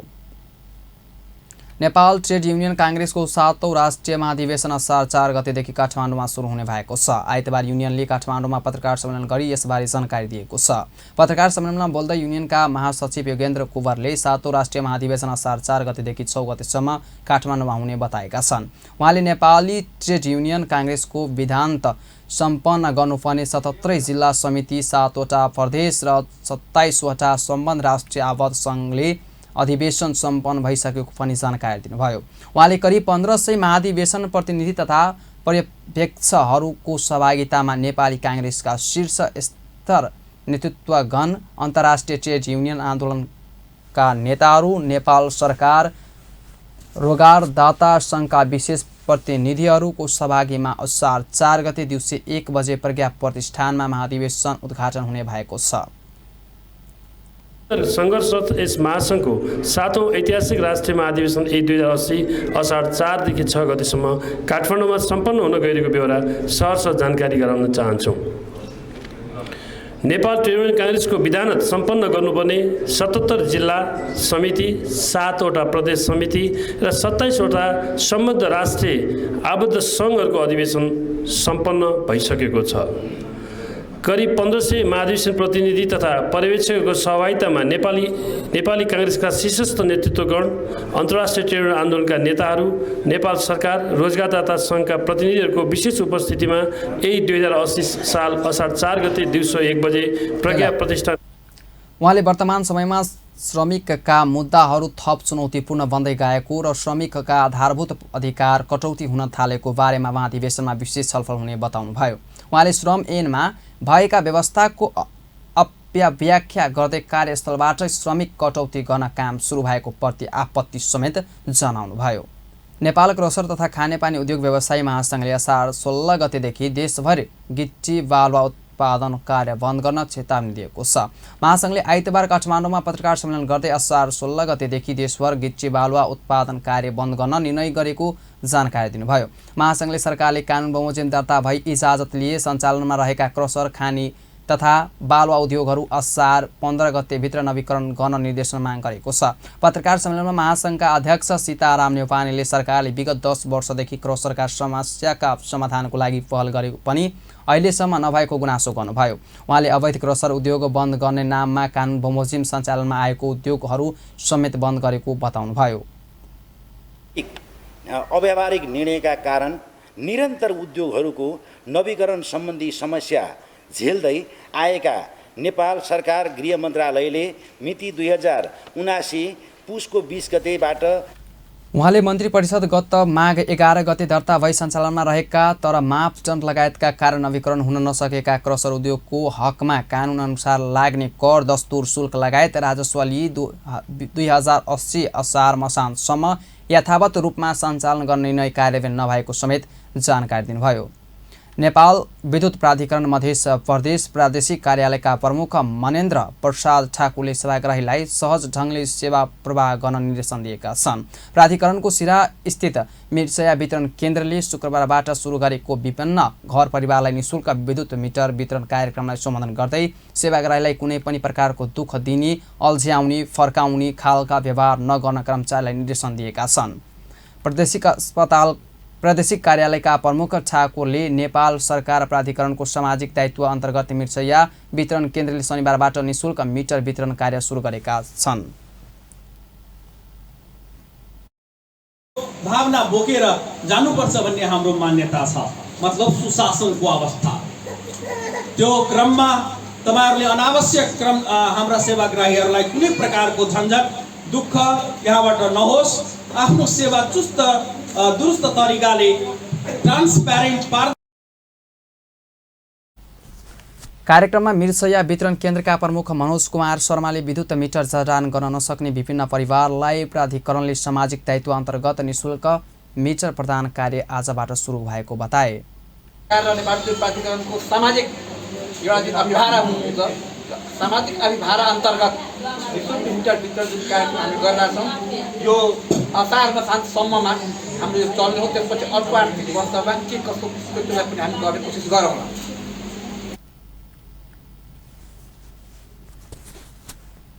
नेपाल ट्रेड युनियन काङ्ग्रेसको 7औं राष्ट्रिय महाधिवेशन असार 4 गतेदेखि काठमाडौँमा सुरु हुने भएको छ। आइतबार युनियनले काठमाडौँमा पत्रकार सम्मेलन गरी यसबारे जानकारी दिएको छ। पत्रकार सम्मेलनमा बोल्दै युनियनका महासचिव योगेन्द्र कुँवरले 7औं राष्ट्रिय महाधिवेशन असार 4 गतेदेखि 6 गतेसम्म काठमाडौँमा हुने बताएका छन्। उहाँले नेपाली ट्रेड युनियन काङ्ग्रेसको विधान्त सम्पन्न गर्नुपर्ने 77 जिल्ला समिति, 7वटा प्रदेश र 27वटा सम्बन्ध राष्ट्रिय आबद्ध सङ्घले अधिवेशन सम्पन्न भइसकेको पनि जानकारी दिनुभयो। उहाँले करिब 1500 महाधिवेशन प्रतिनिधि तथा पर्यवेक्षकहरूको सहभागितामा नेपाली काङ्ग्रेसका शीर्ष स्तर नेतृत्वगण, अन्तर्राष्ट्रिय ट्रेड युनियन आन्दोलनका नेताहरू, नेपाल सरकार, रोजगारदाता सङ्घका विशेष प्रतिनिधिहरूको सहभागीमा असार 4 गते दिउँसो 1 बजे प्रज्ञा प्रतिष्ठानमा महाधिवेशन उद्घाटन हुने भएको छ। सङ्घर्षरत यस महासङ्घको 7औं ऐतिहासिक राष्ट्रिय महाधिवेशन 2080 असार 4 देखि 6 गतेसम्म काठमाडौँमा सम्पन्न हुन गइरहेको बेहोरा सहर्ष जानकारी गराउन चाहन्छौँ। नेपाल ट्रेड युनियन काङ्ग्रेसको विधानत सम्पन्न गर्नुपर्ने 77 जिल्ला समिति, 7वटा प्रदेश समिति र 27वटा सम्बद्ध राष्ट्रिय आबद्ध सङ्घहरूको अधिवेशन सम्पन्न भइसकेको छ। करिब 1500 महाधिवेशन प्रतिनिधि तथा पर्यवेक्षकहरूको सहभागितामा नेपाली काङ्ग्रेसका शीर्षस्थ नेतृत्वगण, अन्तर्राष्ट्रिय ट्रेड युनियन आन्दोलनका नेताहरू, नेपाल सरकार, रोजगारदाता सङ्घका प्रतिनिधिहरूको विशेष उपस्थितिमा यही 2080 साल असार 4 गते दिउँसो 1 बजे प्रज्ञा प्रतिष्ठान। उहाँले वर्तमान समयमा श्रमिकका मुद्दाहरू थप चुनौतीपूर्ण बन्दै गएको र श्रमिकका आधारभूत अधिकार कटौती हुन थालेको बारेमा महाधिवेशनमा विशेष छलफल हुने बताउनुभयो। उहाँले श्रम ऐनमा भएका व्यवस्थाको अपव्याख्या गर्दै कार्यस्थलबाटै श्रमिक कटौती गर्न काम सुरु भएको प्रति आपत्ति समेत जनाउनुभयो। नेपाल क्रसर तथा खानेपानी उद्योग व्यवसायी महासङ्घले असार 16 गतेदेखि देशभर गिट्टी बालुवा उत्पादन कार्य बन्द गर्न चेतावनी दिएको छ। महासङ्घले आइतबार काठमाडौँमा पत्रकार सम्मेलन गर्दै असार 16 गतेदेखि देशभर गिच्ची बालुवा उत्पादन कार्य बन्द गर्न निर्णय गरेको जानकारी दिनुभयो। महासङ्घले सरकारले कानुन बमोजिम दर्ता भई इजाजत लिए सञ्चालनमा रहेका क्रसर, खानी तथा बालुवा उद्योगहरू असार 15 गतेभित्र नवीकरण गर्न निर्देशन माग गरेको छ। पत्रकार सम्मेलनमा महासङ्घका अध्यक्ष सीताराम नेउपानेले सरकारले विगत 10 वर्षदेखि क्रसरका समस्याका समाधानको लागि पहल गरेको पनि अहिलेसम्म नभएको गुनासो गर्नुभयो। उहाँले अवैध क्रसर उद्योग बन्द गर्ने नाममा कानुन बमोजिम सञ्चालनमा आएको उद्योगहरू समेत बन्द गरेको बताउनुभयो। अव्यावहारिक निर्णयका कारण निरन्तर उद्योगहरूको नवीकरण सम्बन्धी समस्या झेल्दै आएका नेपाल सरकार गृह मन्त्रालयले मिति 2079 पुसको 20 गतेबाट उहाँले मन्त्री परिषद गत माघ 11 गते दर्ता भई सञ्चालनमा रहेका तर मापदण्ड लगायतका कारण नवीकरण हुन नसकेका क्रसर उद्योगको हकमा कानुन अनुसार लाग्ने कर, दस्तुर, शुल्क लगायत राजस्व लिई 2080 असार मसान्तसम्म यथावत रूपमा सञ्चालन गर्ने निर्णय कार्यान्वयन नभएको समेत जानकारी दिनुभयो। नेपाल विद्युत प्राधिकरण मध्य प्रदेश प्रादेशिक कार्यालयका प्रमुख मनेन्द्र प्रसाद ठाकुरले सेवाग्राहीलाई सहज ढङ्गले सेवा प्रवाह गर्न निर्देशन दिएका छन्। प्राधिकरणको सिरा स्थित मिर्सया वितरण केन्द्रले शुक्रबारबाट सुरु गरेको विभिन्न घर परिवारलाई निःशुल्क विद्युत मिटर वितरण कार्यक्रमलाई सम्बोधन गर्दै सेवाग्राहीलाई कुनै पनि प्रकारको दुःख दिने, अल्झ्याउने, फर्काउने खालका व्यवहार नगर्न कर्मचारीलाई निर्देशन दिएका छन्। प्रादेशिक कार्यालयका प्रमुख ठाकुरले नेपाल सरकार प्राधिकरणको सामाजिक दायित्व अन्तर्गत मिर्सया वितरण केन्द्रले शनिबारबाट निःशुल्क मिटर वितरण कार्य सुरु गरेका छन्। भावना बोकेर जानुपर्छ भन्ने हाम्रो मान्यता छ, मतलब सुशासनको अवस्था। त्यो क्रममा तपाईहरुले अनावश्यक हाम्रा सेवाग्राहीहरूलाई कुनै प्रकारको झन्झट, दुःख यहाँबाट नहोस्। आफ्नो सेवा चुस्त दुरुस्त तरिकाले ट्रान्सप्यारेन्ट कार्यक्रममा मिर्सया वितरण केन्द्रका प्रमुख मनोज कुमार शर्माले विद्युत मिटर जडान गर्न नसक्ने विभिन्न परिवारलाई प्राधिकरणले सामाजिक दायित्व अन्तर्गत निःशुल्क मिटर प्रदान कार्य आजबाट सुरु भएको बताए। प्राधिकरणको सामाजिक एउटा अभिभारा हुनुहुन्छ, सामाजिक अभिभारा अन्तर्गत निःशुल्क मिटर वितरण जुन कार्यक्रम हामी गरिरहेका छौँ, यो असार मसान्तसम्ममा हाम्रो यो चल्ने हो। त्यसपछि अर्को आर्थिक वर्षमा के कस्तो त्यसलाई पनि हामी गर्ने कोसिस गरौँला।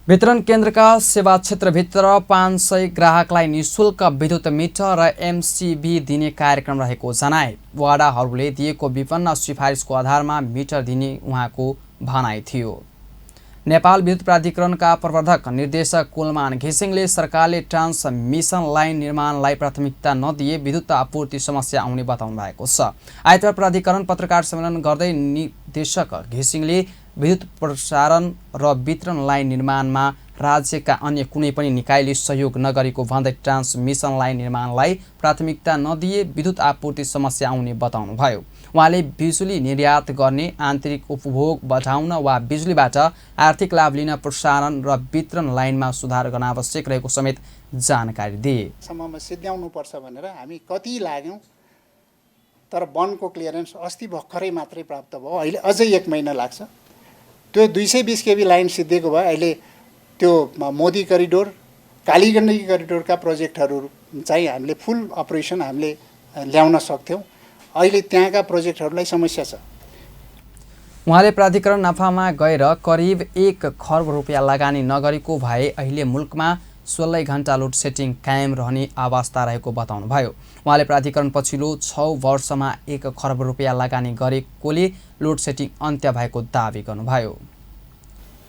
वितरण केन्द्रका सेवा क्षेत्रभित्र 500 ग्राहकलाई निःशुल्क विद्युत मिटर र एमसिबी दिने कार्यक्रम रहेको जनाए। वडाहरूले दिएको विभिन्न सिफारिसको आधारमा मिटर दिने उहाँको भनाइ थियो। नेपाल विद्युत प्राधिकरणका प्रवर्धक निर्देशक कुलमान घिसिङले सरकारले ट्रान्समिसन लाइन निर्माणलाई प्राथमिकता नदिए विद्युत आपूर्ति समस्या आउने बताउनु भएको छ। आइतबार प्राधिकरण पत्रकार सम्मेलन गर्दै निर्देशक घिसिङले विद्युत प्रसारण र वितरण लाइन निर्माणमा राज्यका अन्य कुनै पनि निकायले सहयोग नगरेको भन्दै ट्रान्समिसन लाइन निर्माणलाई प्राथमिकता नदिए विद्युत आपूर्ति समस्या आउने बताउनुभयो। उहाँले बिजुली निर्यात गर्ने, आन्तरिक उपभोग बढाउन वा बिजुलीबाट आर्थिक लाभ लिन प्रसारण र वितरण लाइनमा सुधार गर्न आवश्यक रहेको समेत जानकारी दिए। सम्ममा सिद्ध्याउनुपर्छ भनेर हामी कति लाग्यौँ, तर वनको क्लियरेन्स अस्ति भर्खरै मात्रै प्राप्त भयो। अहिले अझै 1 महिना लाग्छ। त्यो 220 केबी लाइन सिद्धिएको भए अहिले त्यो मोदी करिडोर, कालीगण्डकी करिडोरका प्रोजेक्टहरू चाहिँ हामीले फुल अपरेसन हामीले ल्याउन सक्थ्यौँ। अहिले त्यहाँका प्रोजेक्टहरूलाई समस्या छ। उहाँले प्राधिकरण नाफामा गएर करिब 1 खर्ब रुपियाँ लगानी नगरेको भए अहिले मुलुकमा 16 घण्टा लोड सेटिङ कायम रहने अवस्था रहेको बताउनुभयो। उहाँले प्राधिकरण पछिल्लो 6 वर्षमा 1 खर्ब रुपियाँ लगानी गरेकोले लोड सेटिङ अन्त्य भएको दावी गर्नुभयो।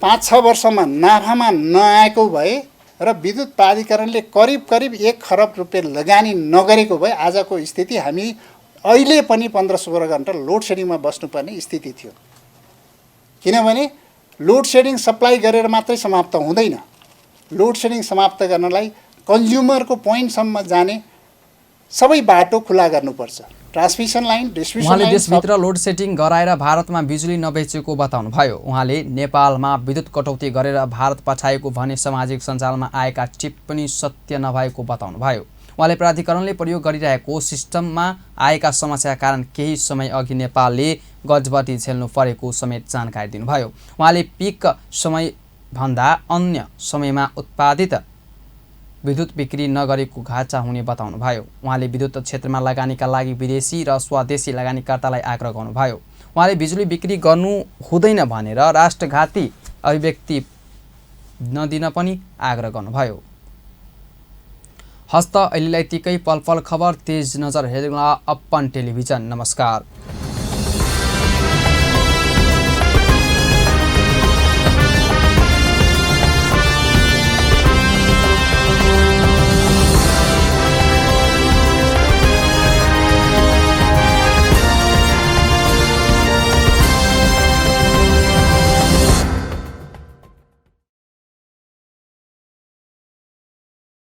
5-6 वर्षमा नाफामा नआएको भए र विद्युत प्राधिकरणले करिब 1 खरब रुपियाँ लगानी नगरेको भए आजको स्थिति हामी अहिले पनि 15-16 घण्टा लोड सेडिङमा बस्नुपर्ने स्थिति थियो। किनभने लोड सेडिङ सप्लाई गरेर मात्रै समाप्त हुँदैन। लोड सेडिङ समाप्त गर्नलाई कन्ज्युमरको पोइन्टसम्म जाने सबै बाटो खुला गर्नुपर्छ। ट्रान्समिसन लाइन, डिस्ट्रिब्युसन उहाँले लाइन देशभित्र लोड सेटिङ गराएर भारतमा बिजुली नबेचेको बताउनुभयो। उहाँले नेपालमा विद्युत कटौती गरेर भारत पठाएको भने सामाजिक सञ्जालमा आएका टिप्पणी सत्य नभएको बताउनुभयो। उहाँले प्राधिकरणले प्रयोग गरिरहेको सिस्टममा आएका समस्याका कारण केही समय अघि नेपालले गजबटी झेल्नु परेको समेत जानकारी दिनुभयो। उहाँले पिक समयभन्दा अन्य समयमा उत्पादित विद्युत बिक्री नगरेको घाटा हुने बताउनुभयो। उहाँले विद्युत क्षेत्रमा लगानीका लागि विदेशी र स्वदेशी लगानीकर्तालाई आग्रह गर्नुभयो। उहाँले बिजुली बिक्री गर्नु हुँदैन भनेर राष्ट्रघाती अभिव्यक्ति नदिन पनि आग्रह गर्नुभयो। हस्त अहिलेलाई टिकै पल खबर तेज नजर हेर्नुला अपन टेलिभिजन। नमस्कार।